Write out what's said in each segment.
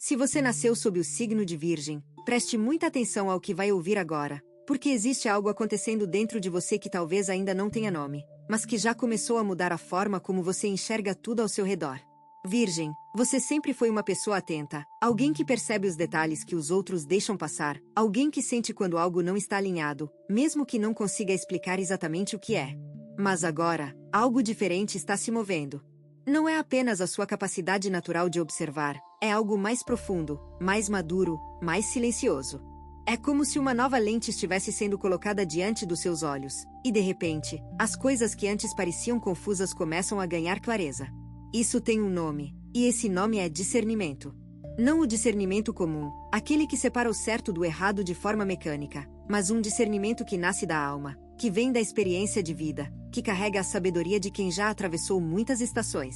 Se você nasceu sob o signo de Virgem, preste muita atenção ao que vai ouvir agora, porque existe algo acontecendo dentro de você que talvez ainda não tenha nome, mas que já começou a mudar a forma como você enxerga tudo ao seu redor. Virgem, você sempre foi uma pessoa atenta, alguém que percebe os detalhes que os outros deixam passar, alguém que sente quando algo não está alinhado, mesmo que não consiga explicar exatamente o que é. Mas agora, algo diferente está se movendo. Não é apenas a sua capacidade natural de observar, é algo mais profundo, mais maduro, mais silencioso. É como se uma nova lente estivesse sendo colocada diante dos seus olhos, e de repente, as coisas que antes pareciam confusas começam a ganhar clareza. Isso tem um nome, e esse nome é discernimento. Não o discernimento comum, aquele que separa o certo do errado de forma mecânica, mas um discernimento que nasce da alma, que vem da experiência de vida, que carrega a sabedoria de quem já atravessou muitas estações.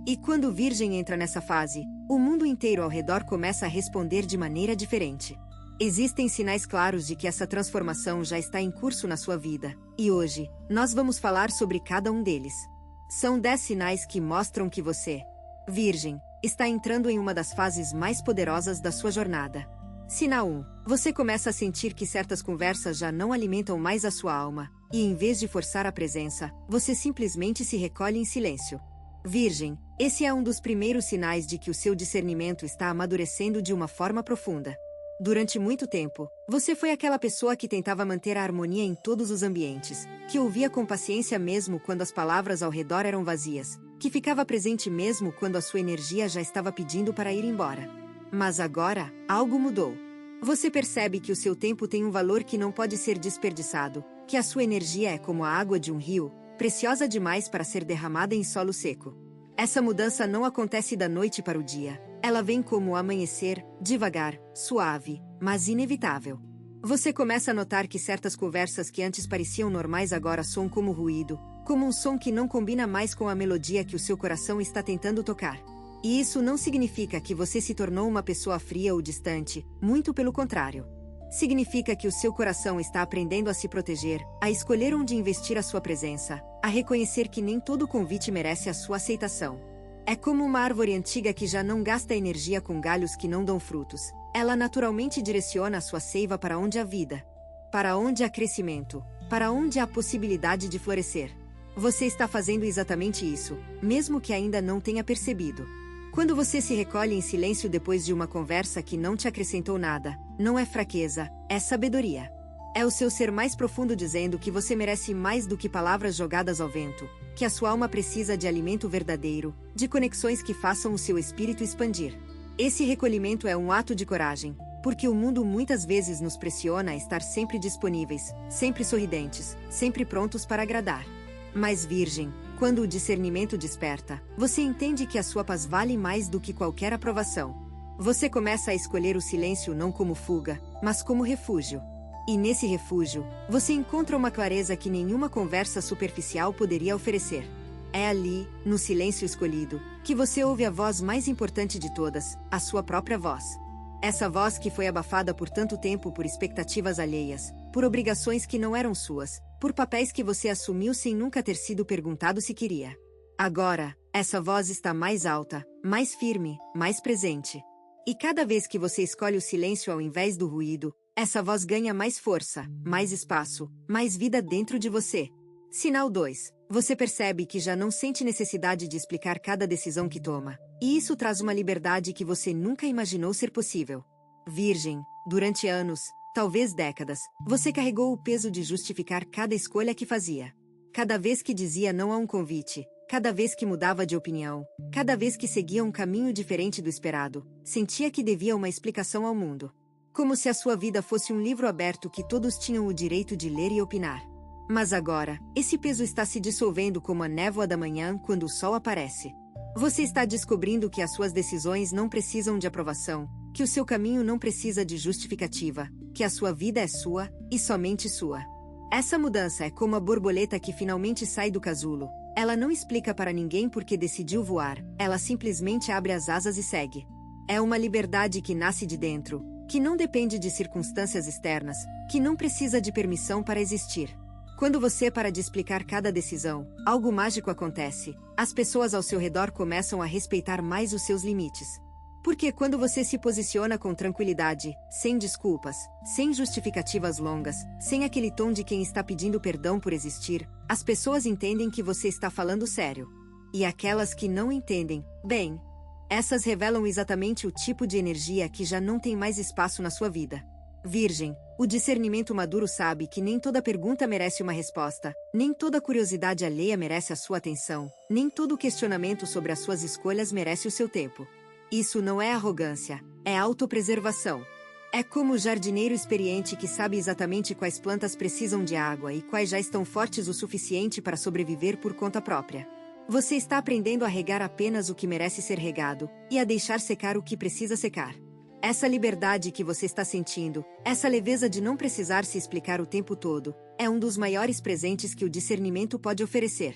E quando Virgem entra nessa fase, o mundo inteiro ao redor começa a responder de maneira diferente. Existem sinais claros de que essa transformação já está em curso na sua vida, e hoje, nós vamos falar sobre cada um deles. São 10 sinais que mostram que você, Virgem, está entrando em uma das fases mais poderosas da sua jornada. Sinal 1. Você começa a sentir que certas conversas já não alimentam mais a sua alma, e em vez de forçar a presença, você simplesmente se recolhe em silêncio. Virgem, esse é um dos primeiros sinais de que o seu discernimento está amadurecendo de uma forma profunda. Durante muito tempo, você foi aquela pessoa que tentava manter a harmonia em todos os ambientes, que ouvia com paciência mesmo quando as palavras ao redor eram vazias, que ficava presente mesmo quando a sua energia já estava pedindo para ir embora. Mas agora, algo mudou. Você percebe que o seu tempo tem um valor que não pode ser desperdiçado, que a sua energia é como a água de um rio, preciosa demais para ser derramada em solo seco. Essa mudança não acontece da noite para o dia. Ela vem como o amanhecer, devagar, suave, mas inevitável. Você começa a notar que certas conversas que antes pareciam normais agora soam como ruído, como um som que não combina mais com a melodia que o seu coração está tentando tocar. E isso não significa que você se tornou uma pessoa fria ou distante, muito pelo contrário. Significa que o seu coração está aprendendo a se proteger, a escolher onde investir a sua presença, a reconhecer que nem todo convite merece a sua aceitação. É como uma árvore antiga que já não gasta energia com galhos que não dão frutos. Ela naturalmente direciona a sua seiva para onde há vida, para onde há crescimento, para onde há possibilidade de florescer. Você está fazendo exatamente isso, mesmo que ainda não tenha percebido. Quando você se recolhe em silêncio depois de uma conversa que não te acrescentou nada, não é fraqueza, é sabedoria. É o seu ser mais profundo dizendo que você merece mais do que palavras jogadas ao vento, que a sua alma precisa de alimento verdadeiro, de conexões que façam o seu espírito expandir. Esse recolhimento é um ato de coragem, porque o mundo muitas vezes nos pressiona a estar sempre disponíveis, sempre sorridentes, sempre prontos para agradar. Mas Virgem, quando o discernimento desperta, você entende que a sua paz vale mais do que qualquer aprovação. Você começa a escolher o silêncio não como fuga, mas como refúgio. E nesse refúgio, você encontra uma clareza que nenhuma conversa superficial poderia oferecer. É ali, no silêncio escolhido, que você ouve a voz mais importante de todas, a sua própria voz. Essa voz que foi abafada por tanto tempo por expectativas alheias, por obrigações que não eram suas, por papéis que você assumiu sem nunca ter sido perguntado se queria. Agora, essa voz está mais alta, mais firme, mais presente. E cada vez que você escolhe o silêncio ao invés do ruído, essa voz ganha mais força, mais espaço, mais vida dentro de você. Sinal 2. Você percebe que já não sente necessidade de explicar cada decisão que toma. E isso traz uma liberdade que você nunca imaginou ser possível. Virgem, durante anos, talvez décadas, você carregou o peso de justificar cada escolha que fazia. Cada vez que dizia não a um convite, cada vez que mudava de opinião, cada vez que seguia um caminho diferente do esperado, sentia que devia uma explicação ao mundo. Como se a sua vida fosse um livro aberto que todos tinham o direito de ler e opinar. Mas agora, esse peso está se dissolvendo como a névoa da manhã quando o sol aparece. Você está descobrindo que as suas decisões não precisam de aprovação, que o seu caminho não precisa de justificativa, que a sua vida é sua, e somente sua. Essa mudança é como a borboleta que finalmente sai do casulo. Ela não explica para ninguém por que decidiu voar, ela simplesmente abre as asas e segue. É uma liberdade que nasce de dentro, que não depende de circunstâncias externas, que não precisa de permissão para existir. Quando você para de explicar cada decisão, algo mágico acontece. As pessoas ao seu redor começam a respeitar mais os seus limites. Porque quando você se posiciona com tranquilidade, sem desculpas, sem justificativas longas, sem aquele tom de quem está pedindo perdão por existir, as pessoas entendem que você está falando sério. E aquelas que não entendem, bem, essas revelam exatamente o tipo de energia que já não tem mais espaço na sua vida. Virgem, o discernimento maduro sabe que nem toda pergunta merece uma resposta, nem toda curiosidade alheia merece a sua atenção, nem todo questionamento sobre as suas escolhas merece o seu tempo. Isso não é arrogância, é autopreservação. É como o jardineiro experiente que sabe exatamente quais plantas precisam de água e quais já estão fortes o suficiente para sobreviver por conta própria. Você está aprendendo a regar apenas o que merece ser regado, e a deixar secar o que precisa secar. Essa liberdade que você está sentindo, essa leveza de não precisar se explicar o tempo todo, é um dos maiores presentes que o discernimento pode oferecer.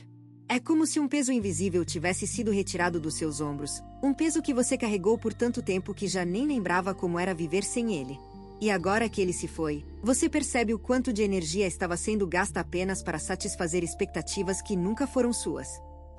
É como se um peso invisível tivesse sido retirado dos seus ombros, um peso que você carregou por tanto tempo que já nem lembrava como era viver sem ele. E agora que ele se foi, você percebe o quanto de energia estava sendo gasta apenas para satisfazer expectativas que nunca foram suas.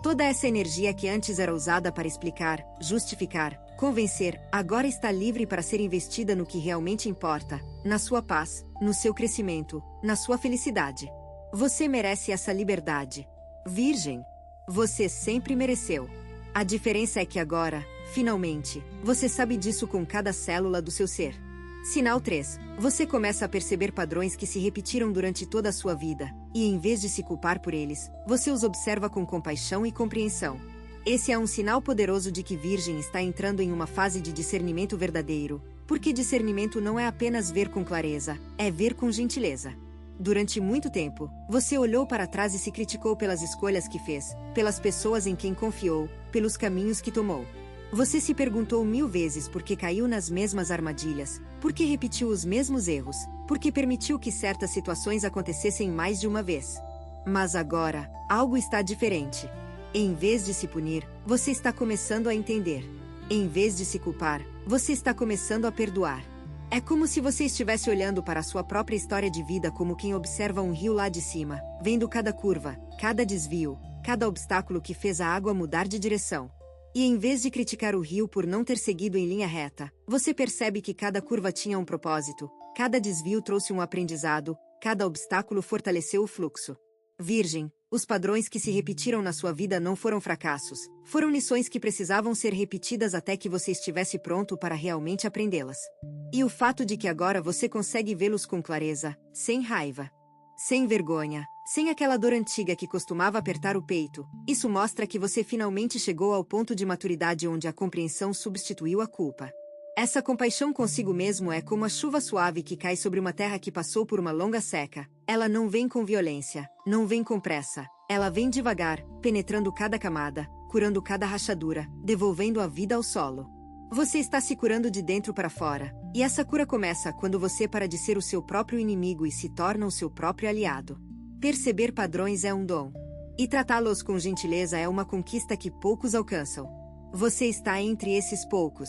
Toda essa energia que antes era usada para explicar, justificar, convencer, agora está livre para ser investida no que realmente importa, na sua paz, no seu crescimento, na sua felicidade. Você merece essa liberdade. Virgem, você sempre mereceu. A diferença é que agora, finalmente, você sabe disso com cada célula do seu ser. Sinal 3. Você começa a perceber padrões que se repetiram durante toda a sua vida, e em vez de se culpar por eles, você os observa com compaixão e compreensão. Esse é um sinal poderoso de que Virgem está entrando em uma fase de discernimento verdadeiro, porque discernimento não é apenas ver com clareza, é ver com gentileza. Durante muito tempo, você olhou para trás e se criticou pelas escolhas que fez, pelas pessoas em quem confiou, pelos caminhos que tomou. Você se perguntou 1000 vezes por que caiu nas mesmas armadilhas, por que repetiu os mesmos erros, por que permitiu que certas situações acontecessem mais de uma vez. Mas agora, algo está diferente. Em vez de se punir, você está começando a entender. Em vez de se culpar, você está começando a perdoar. É como se você estivesse olhando para a sua própria história de vida como quem observa um rio lá de cima, vendo cada curva, cada desvio, cada obstáculo que fez a água mudar de direção. E em vez de criticar o rio por não ter seguido em linha reta, você percebe que cada curva tinha um propósito, cada desvio trouxe um aprendizado, cada obstáculo fortaleceu o fluxo. Virgem, os padrões que se repetiram na sua vida não foram fracassos, foram lições que precisavam ser repetidas até que você estivesse pronto para realmente aprendê-las. E o fato de que agora você consegue vê-los com clareza, sem raiva, sem vergonha, sem aquela dor antiga que costumava apertar o peito, isso mostra que você finalmente chegou ao ponto de maturidade onde a compreensão substituiu a culpa. Essa compaixão consigo mesmo é como a chuva suave que cai sobre uma terra que passou por uma longa seca. Ela não vem com violência, não vem com pressa. Ela vem devagar, penetrando cada camada, curando cada rachadura, devolvendo a vida ao solo. Você está se curando de dentro para fora, e essa cura começa quando você para de ser o seu próprio inimigo e se torna o seu próprio aliado. Perceber padrões é um dom. E tratá-los com gentileza é uma conquista que poucos alcançam. Você está entre esses poucos.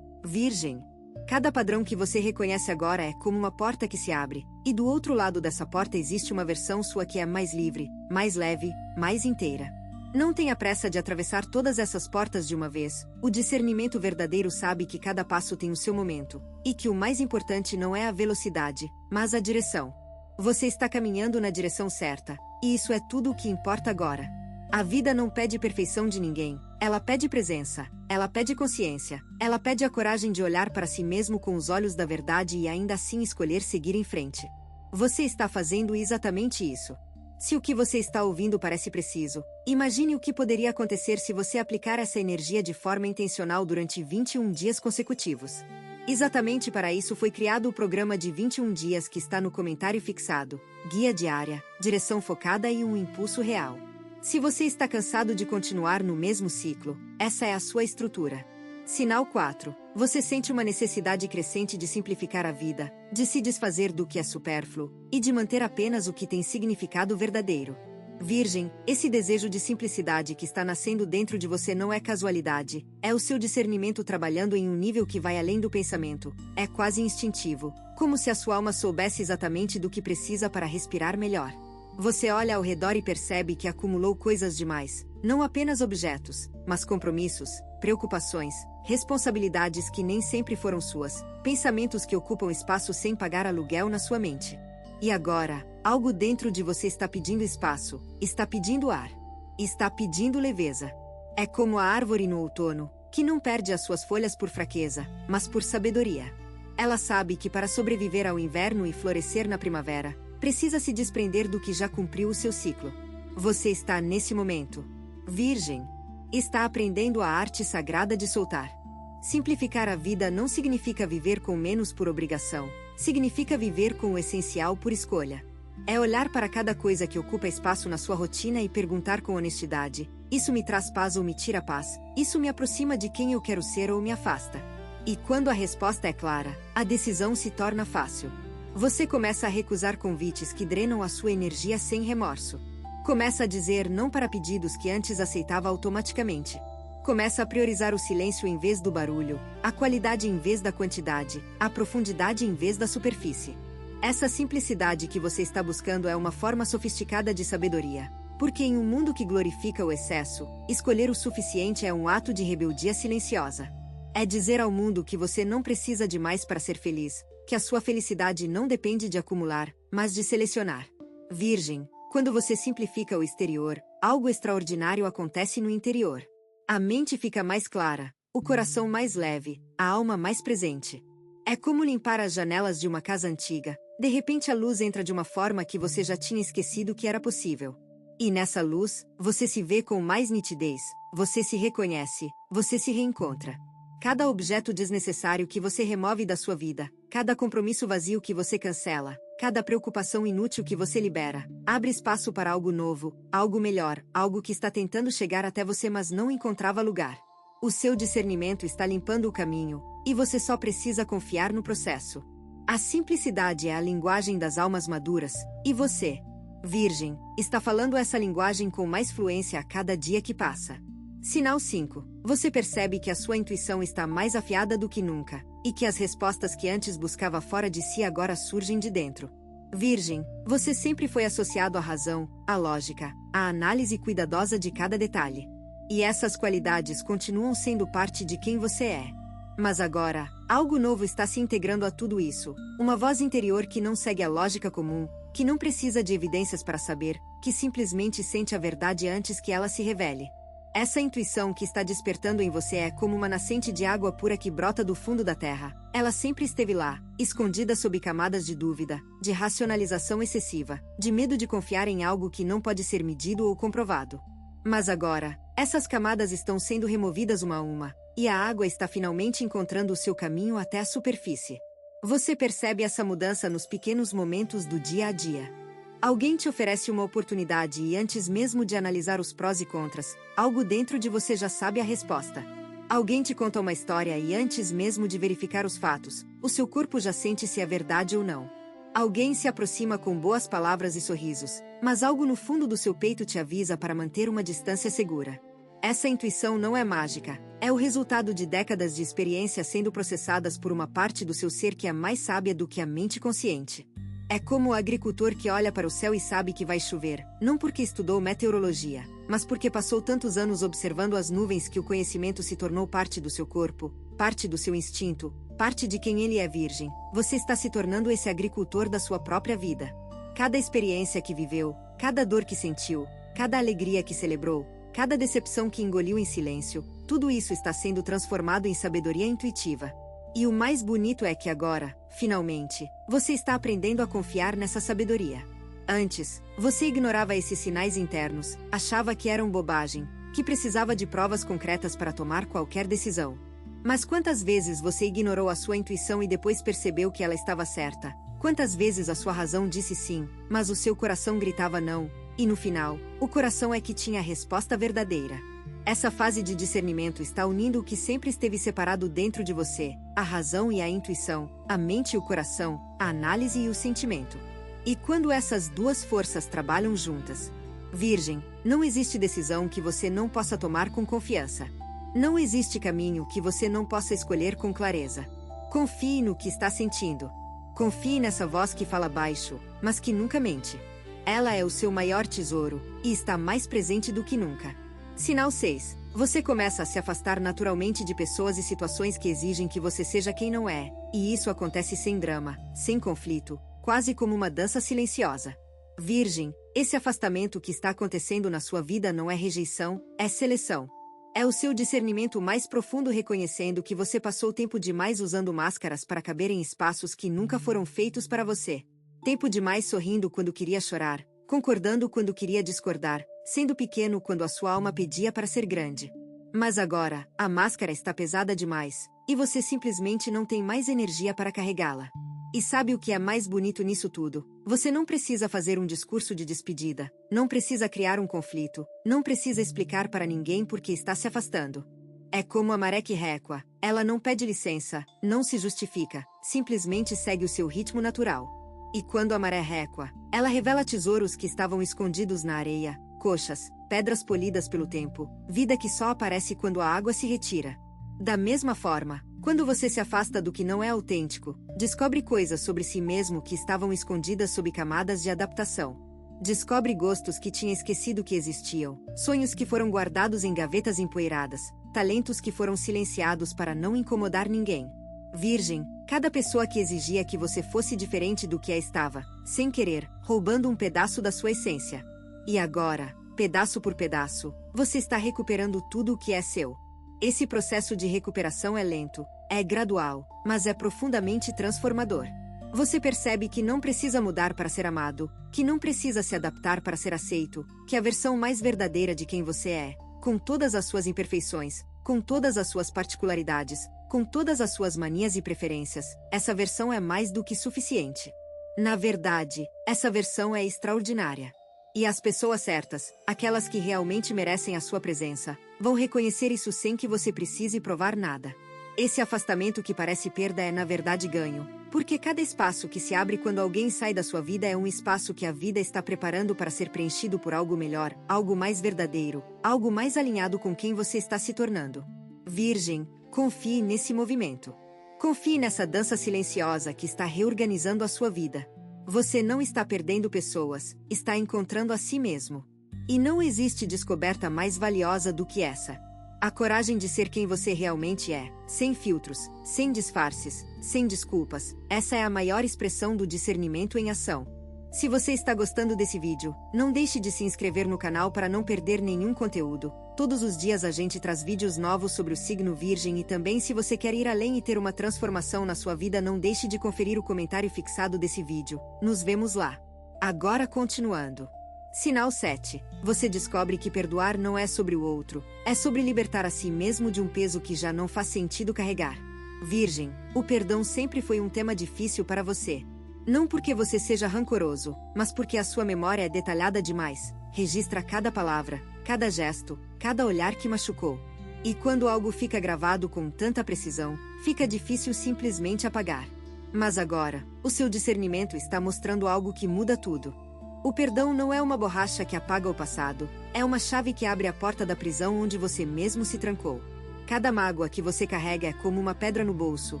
Virgem, cada padrão que você reconhece agora é como uma porta que se abre, e do outro lado dessa porta existe uma versão sua que é mais livre, mais leve, mais inteira. Não tenha pressa de atravessar todas essas portas de uma vez. O discernimento verdadeiro sabe que cada passo tem o seu momento, e que o mais importante não é a velocidade, mas a direção. Você está caminhando na direção certa, e isso é tudo o que importa agora. A vida não pede perfeição de ninguém, ela pede presença, ela pede consciência, ela pede a coragem de olhar para si mesmo com os olhos da verdade e ainda assim escolher seguir em frente. Você está fazendo exatamente isso. Se o que você está ouvindo parece preciso, imagine o que poderia acontecer se você aplicar essa energia de forma intencional durante 21 dias consecutivos. Exatamente para isso foi criado o programa de 21 dias que está no comentário fixado, guia diária, direção focada e um impulso real. Se você está cansado de continuar no mesmo ciclo, essa é a sua estrutura. Sinal 4. Você sente uma necessidade crescente de simplificar a vida, de se desfazer do que é supérfluo, e de manter apenas o que tem significado verdadeiro. Virgem, esse desejo de simplicidade que está nascendo dentro de você não é casualidade, é o seu discernimento trabalhando em um nível que vai além do pensamento, é quase instintivo, como se a sua alma soubesse exatamente do que precisa para respirar melhor. Você olha ao redor e percebe que acumulou coisas demais, não apenas objetos, mas compromissos, preocupações, responsabilidades que nem sempre foram suas, pensamentos que ocupam espaço sem pagar aluguel na sua mente. E agora, algo dentro de você está pedindo espaço, está pedindo ar, está pedindo leveza. É como a árvore no outono, que não perde as suas folhas por fraqueza, mas por sabedoria. Ela sabe que para sobreviver ao inverno e florescer na primavera, precisa se desprender do que já cumpriu o seu ciclo. Você está nesse momento. Virgem. Está aprendendo a arte sagrada de soltar. Simplificar a vida não significa viver com menos por obrigação, significa viver com o essencial por escolha. É olhar para cada coisa que ocupa espaço na sua rotina e perguntar com honestidade: isso me traz paz ou me tira paz? Isso me aproxima de quem eu quero ser ou me afasta? E quando a resposta é clara, a decisão se torna fácil. Você começa a recusar convites que drenam a sua energia sem remorso. Começa a dizer não para pedidos que antes aceitava automaticamente. Começa a priorizar o silêncio em vez do barulho, a qualidade em vez da quantidade, a profundidade em vez da superfície. Essa simplicidade que você está buscando é uma forma sofisticada de sabedoria. Porque em um mundo que glorifica o excesso, escolher o suficiente é um ato de rebeldia silenciosa. É dizer ao mundo que você não precisa de mais para ser feliz, que a sua felicidade não depende de acumular, mas de selecionar. Virgem, quando você simplifica o exterior, algo extraordinário acontece no interior. A mente fica mais clara, o coração mais leve, a alma mais presente. É como limpar as janelas de uma casa antiga. De repente a luz entra de uma forma que você já tinha esquecido que era possível. E nessa luz, você se vê com mais nitidez, você se reconhece, você se reencontra. Cada objeto desnecessário que você remove da sua vida, cada compromisso vazio que você cancela, cada preocupação inútil que você libera, abre espaço para algo novo, algo melhor, algo que está tentando chegar até você mas não encontrava lugar. O seu discernimento está limpando o caminho, e você só precisa confiar no processo. A simplicidade é a linguagem das almas maduras, e você, Virgem, está falando essa linguagem com mais fluência a cada dia que passa. Sinal 5. Você percebe que a sua intuição está mais afiada do que nunca, e que as respostas que antes buscava fora de si agora surgem de dentro. Virgem, você sempre foi associado à razão, à lógica, à análise cuidadosa de cada detalhe. E essas qualidades continuam sendo parte de quem você é. Mas agora, algo novo está se integrando a tudo isso, uma voz interior que não segue a lógica comum, que não precisa de evidências para saber, que simplesmente sente a verdade antes que ela se revele. Essa intuição que está despertando em você é como uma nascente de água pura que brota do fundo da terra. Ela sempre esteve lá, escondida sob camadas de dúvida, de racionalização excessiva, de medo de confiar em algo que não pode ser medido ou comprovado. Mas agora, essas camadas estão sendo removidas uma a uma, e a água está finalmente encontrando o seu caminho até a superfície. Você percebe essa mudança nos pequenos momentos do dia a dia. Alguém te oferece uma oportunidade e antes mesmo de analisar os prós e contras, algo dentro de você já sabe a resposta. Alguém te conta uma história e antes mesmo de verificar os fatos, o seu corpo já sente se é verdade ou não. Alguém se aproxima com boas palavras e sorrisos, mas algo no fundo do seu peito te avisa para manter uma distância segura. Essa intuição não é mágica, é o resultado de décadas de experiência sendo processadas por uma parte do seu ser que é mais sábia do que a mente consciente. É como o agricultor que olha para o céu e sabe que vai chover, não porque estudou meteorologia, mas porque passou tantos anos observando as nuvens que o conhecimento se tornou parte do seu corpo, parte do seu instinto, parte de quem ele é. Virgem, você está se tornando esse agricultor da sua própria vida. Cada experiência que viveu, cada dor que sentiu, cada alegria que celebrou, cada decepção que engoliu em silêncio, tudo isso está sendo transformado em sabedoria intuitiva. E o mais bonito é que agora, finalmente, você está aprendendo a confiar nessa sabedoria. Antes, você ignorava esses sinais internos, achava que eram bobagem, que precisava de provas concretas para tomar qualquer decisão. Mas quantas vezes você ignorou a sua intuição e depois percebeu que ela estava certa? Quantas vezes a sua razão disse sim, mas o seu coração gritava não, e no final, o coração é que tinha a resposta verdadeira. Essa fase de discernimento está unindo o que sempre esteve separado dentro de você, a razão e a intuição, a mente e o coração, a análise e o sentimento. E quando essas duas forças trabalham juntas, Virgem, não existe decisão que você não possa tomar com confiança. Não existe caminho que você não possa escolher com clareza. Confie no que está sentindo. Confie nessa voz que fala baixo, mas que nunca mente. Ela é o seu maior tesouro, e está mais presente do que nunca. Sinal 6. Você começa a se afastar naturalmente de pessoas e situações que exigem que você seja quem não é, e isso acontece sem drama, sem conflito, quase como uma dança silenciosa. Virgem, esse afastamento que está acontecendo na sua vida não é rejeição, é seleção. É o seu discernimento mais profundo reconhecendo que você passou tempo demais usando máscaras para caber em espaços que nunca foram feitos para você. Tempo demais sorrindo quando queria chorar, concordando quando queria discordar, sendo pequeno quando a sua alma pedia para ser grande. Mas agora, a máscara está pesada demais, e você simplesmente não tem mais energia para carregá-la. E sabe o que é mais bonito nisso tudo? Você não precisa fazer um discurso de despedida, não precisa criar um conflito, não precisa explicar para ninguém por que está se afastando. É como a maré que recua, ela não pede licença, não se justifica, simplesmente segue o seu ritmo natural. E quando a maré recua, ela revela tesouros que estavam escondidos na areia, coxas, pedras polidas pelo tempo, vida que só aparece quando a água se retira. Da mesma forma, quando você se afasta do que não é autêntico, descobre coisas sobre si mesmo que estavam escondidas sob camadas de adaptação. Descobre gostos que tinha esquecido que existiam, sonhos que foram guardados em gavetas empoeiradas, talentos que foram silenciados para não incomodar ninguém. Virgem, cada pessoa que exigia que você fosse diferente do que estava, sem querer, roubando um pedaço da sua essência. E agora, pedaço por pedaço, você está recuperando tudo o que é seu. Esse processo de recuperação é lento, é gradual, mas é profundamente transformador. Você percebe que não precisa mudar para ser amado, que não precisa se adaptar para ser aceito, que a versão mais verdadeira de quem você é, com todas as suas imperfeições, com todas as suas particularidades, com todas as suas manias e preferências, essa versão é mais do que suficiente. Na verdade, essa versão é extraordinária. E as pessoas certas, aquelas que realmente merecem a sua presença, vão reconhecer isso sem que você precise provar nada. Esse afastamento que parece perda é na verdade ganho, porque cada espaço que se abre quando alguém sai da sua vida é um espaço que a vida está preparando para ser preenchido por algo melhor, algo mais verdadeiro, algo mais alinhado com quem você está se tornando. Virgem, confie nesse movimento. Confie nessa dança silenciosa que está reorganizando a sua vida. Você não está perdendo pessoas, está encontrando a si mesmo. E não existe descoberta mais valiosa do que essa. A coragem de ser quem você realmente é, sem filtros, sem disfarces, sem desculpas, essa é a maior expressão do discernimento em ação. Se você está gostando desse vídeo, não deixe de se inscrever no canal para não perder nenhum conteúdo. Todos os dias a gente traz vídeos novos sobre o signo Virgem e também se você quer ir além e ter uma transformação na sua vida, não deixe de conferir o comentário fixado desse vídeo. Nos vemos lá. Agora continuando. Sinal 7. Você descobre que perdoar não é sobre o outro, é sobre libertar a si mesmo de um peso que já não faz sentido carregar. Virgem, o perdão sempre foi um tema difícil para você. Não porque você seja rancoroso, mas porque a sua memória é detalhada demais, registra cada palavra, cada gesto, cada olhar que machucou. E quando algo fica gravado com tanta precisão, fica difícil simplesmente apagar. Mas agora, o seu discernimento está mostrando algo que muda tudo. O perdão não é uma borracha que apaga o passado, é uma chave que abre a porta da prisão onde você mesmo se trancou. Cada mágoa que você carrega é como uma pedra no bolso,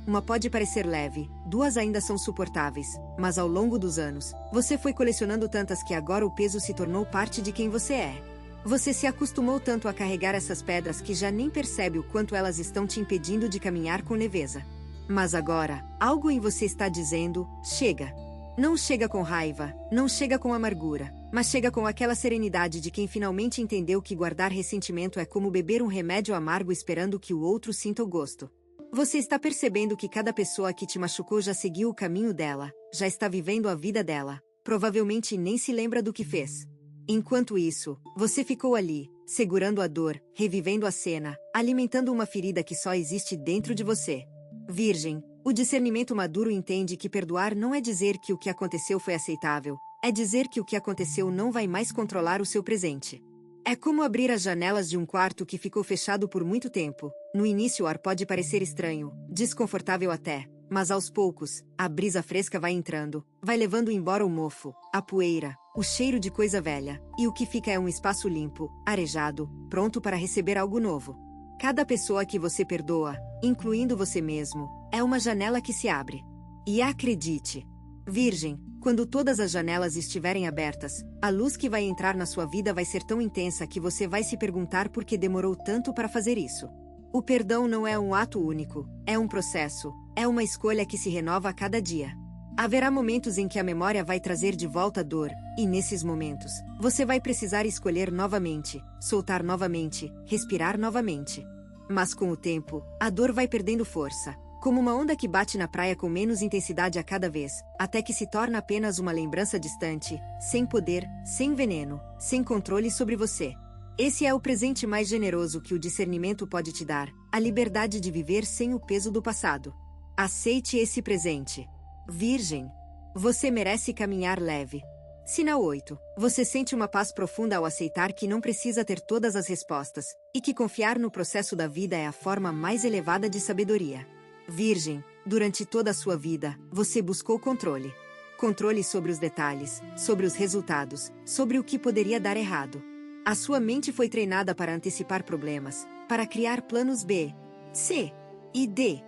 uma pode parecer leve, duas ainda são suportáveis, mas ao longo dos anos, você foi colecionando tantas que agora o peso se tornou parte de quem você é. Você se acostumou tanto a carregar essas pedras que já nem percebe o quanto elas estão te impedindo de caminhar com leveza. Mas agora, algo em você está dizendo, chega. Não chega com raiva, não chega com amargura, mas chega com aquela serenidade de quem finalmente entendeu que guardar ressentimento é como beber um remédio amargo esperando que o outro sinta o gosto. Você está percebendo que cada pessoa que te machucou já seguiu o caminho dela, já está vivendo a vida dela, provavelmente nem se lembra do que fez. Enquanto isso, você ficou ali, segurando a dor, revivendo a cena, alimentando uma ferida que só existe dentro de você. Virgem, o discernimento maduro entende que perdoar não é dizer que o que aconteceu foi aceitável, é dizer que o que aconteceu não vai mais controlar o seu presente. É como abrir as janelas de um quarto que ficou fechado por muito tempo. No início o ar pode parecer estranho, desconfortável até, mas aos poucos, a brisa fresca vai entrando, vai levando embora o mofo, a poeira, o cheiro de coisa velha, e o que fica é um espaço limpo, arejado, pronto para receber algo novo. Cada pessoa que você perdoa, incluindo você mesmo, é uma janela que se abre. E acredite, Virgem, quando todas as janelas estiverem abertas, a luz que vai entrar na sua vida vai ser tão intensa que você vai se perguntar por que demorou tanto para fazer isso. O perdão não é um ato único, é um processo, é uma escolha que se renova a cada dia. Haverá momentos em que a memória vai trazer de volta a dor, e nesses momentos, você vai precisar escolher novamente, soltar novamente, respirar novamente. Mas com o tempo, a dor vai perdendo força, como uma onda que bate na praia com menos intensidade a cada vez, até que se torna apenas uma lembrança distante, sem poder, sem veneno, sem controle sobre você. Esse é o presente mais generoso que o discernimento pode te dar, a liberdade de viver sem o peso do passado. Aceite esse presente. Virgem, você merece caminhar leve. Sinal 8. Você sente uma paz profunda ao aceitar que não precisa ter todas as respostas, e que confiar no processo da vida é a forma mais elevada de sabedoria. Virgem, durante toda a sua vida, você buscou controle. Controle sobre os detalhes, sobre os resultados, sobre o que poderia dar errado. A sua mente foi treinada para antecipar problemas, para criar planos B, C e D,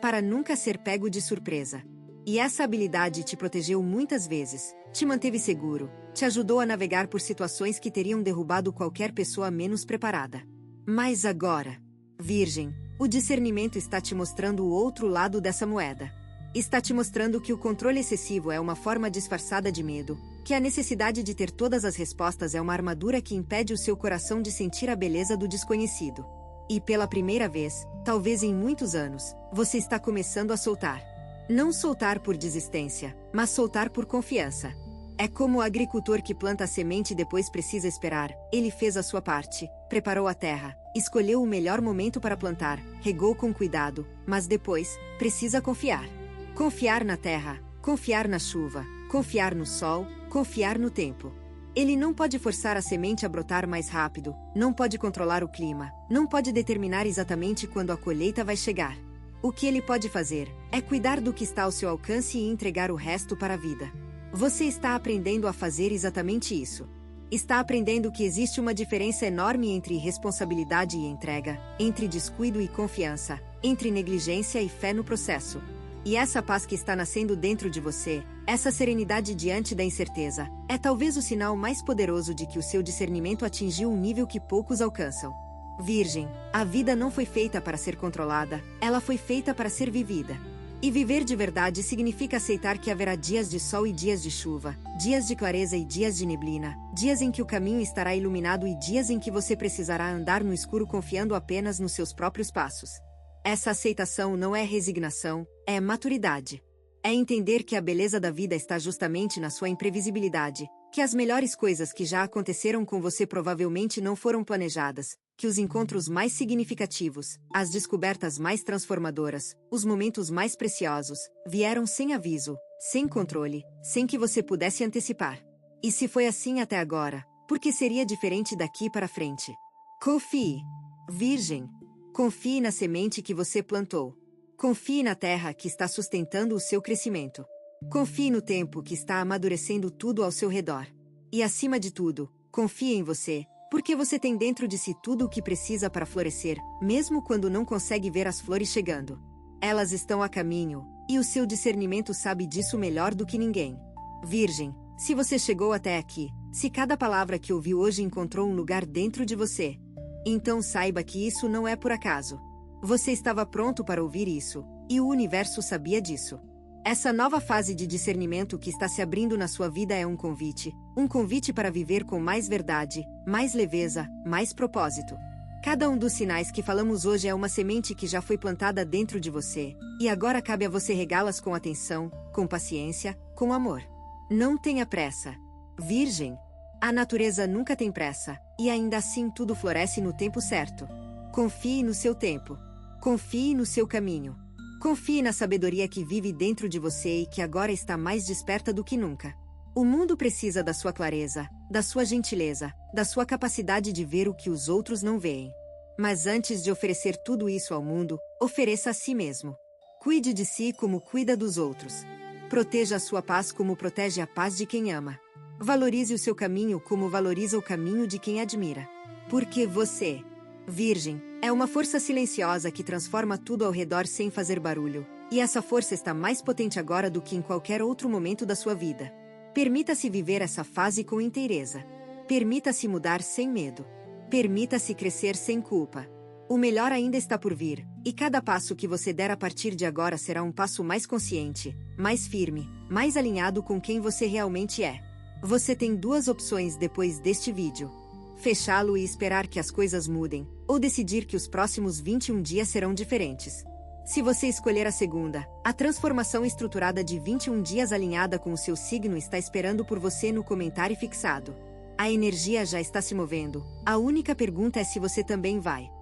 para nunca ser pego de surpresa. E essa habilidade te protegeu muitas vezes, te manteve seguro, te ajudou a navegar por situações que teriam derrubado qualquer pessoa menos preparada. Mas agora, Virgem, o discernimento está te mostrando o outro lado dessa moeda. Está te mostrando que o controle excessivo é uma forma disfarçada de medo, que a necessidade de ter todas as respostas é uma armadura que impede o seu coração de sentir a beleza do desconhecido. E pela primeira vez, talvez em muitos anos, você está começando a soltar. Não soltar por desistência, mas soltar por confiança. É como o agricultor que planta a semente e depois precisa esperar. Ele fez a sua parte, preparou a terra, escolheu o melhor momento para plantar, regou com cuidado, mas depois, precisa confiar. Confiar na terra, confiar na chuva, confiar no sol, confiar no tempo. Ele não pode forçar a semente a brotar mais rápido, não pode controlar o clima, não pode determinar exatamente quando a colheita vai chegar. O que ele pode fazer é cuidar do que está ao seu alcance e entregar o resto para a vida. Você está aprendendo a fazer exatamente isso. Está aprendendo que existe uma diferença enorme entre responsabilidade e entrega, entre descuido e confiança, entre negligência e fé no processo. E essa paz que está nascendo dentro de você, essa serenidade diante da incerteza, é talvez o sinal mais poderoso de que o seu discernimento atingiu um nível que poucos alcançam. Virgem, a vida não foi feita para ser controlada, ela foi feita para ser vivida. E viver de verdade significa aceitar que haverá dias de sol e dias de chuva, dias de clareza e dias de neblina, dias em que o caminho estará iluminado e dias em que você precisará andar no escuro confiando apenas nos seus próprios passos. Essa aceitação não é resignação, é maturidade. É entender que a beleza da vida está justamente na sua imprevisibilidade, que as melhores coisas que já aconteceram com você provavelmente não foram planejadas, que os encontros mais significativos, as descobertas mais transformadoras, os momentos mais preciosos, vieram sem aviso, sem controle, sem que você pudesse antecipar. E se foi assim até agora, por que seria diferente daqui para frente? Confie. Virgem. Confie na semente que você plantou. Confie na terra que está sustentando o seu crescimento. Confie no tempo que está amadurecendo tudo ao seu redor. E acima de tudo, confie em você, porque você tem dentro de si tudo o que precisa para florescer, mesmo quando não consegue ver as flores chegando. Elas estão a caminho, e o seu discernimento sabe disso melhor do que ninguém. Virgem, se você chegou até aqui, se cada palavra que ouviu hoje encontrou um lugar dentro de você, então saiba que isso não é por acaso. Você estava pronto para ouvir isso, e o universo sabia disso. Essa nova fase de discernimento que está se abrindo na sua vida é um convite para viver com mais verdade, mais leveza, mais propósito. Cada um dos sinais que falamos hoje é uma semente que já foi plantada dentro de você, e agora cabe a você regá-las com atenção, com paciência, com amor. Não tenha pressa. Virgem. A natureza nunca tem pressa, e ainda assim tudo floresce no tempo certo. Confie no seu tempo. Confie no seu caminho. Confie na sabedoria que vive dentro de você e que agora está mais desperta do que nunca. O mundo precisa da sua clareza, da sua gentileza, da sua capacidade de ver o que os outros não veem. Mas antes de oferecer tudo isso ao mundo, ofereça a si mesmo. Cuide de si como cuida dos outros. Proteja a sua paz como protege a paz de quem ama. Valorize o seu caminho como valoriza o caminho de quem admira. Porque você, Virgem, é uma força silenciosa que transforma tudo ao redor sem fazer barulho, E essa força está mais potente agora do que em qualquer outro momento da sua vida. Permita-se viver essa fase com inteireza. Permita-se mudar sem medo. Permita-se crescer sem culpa. O melhor ainda está por vir, e cada passo que você der a partir de agora será um passo mais consciente, mais firme, mais alinhado com quem você realmente é. Você tem duas opções depois deste vídeo: fechá-lo e esperar que as coisas mudem, ou decidir que os próximos 21 dias serão diferentes. Se você escolher a segunda, a transformação estruturada de 21 dias alinhada com o seu signo está esperando por você no comentário fixado. A energia já está se movendo, a única pergunta é se você também vai.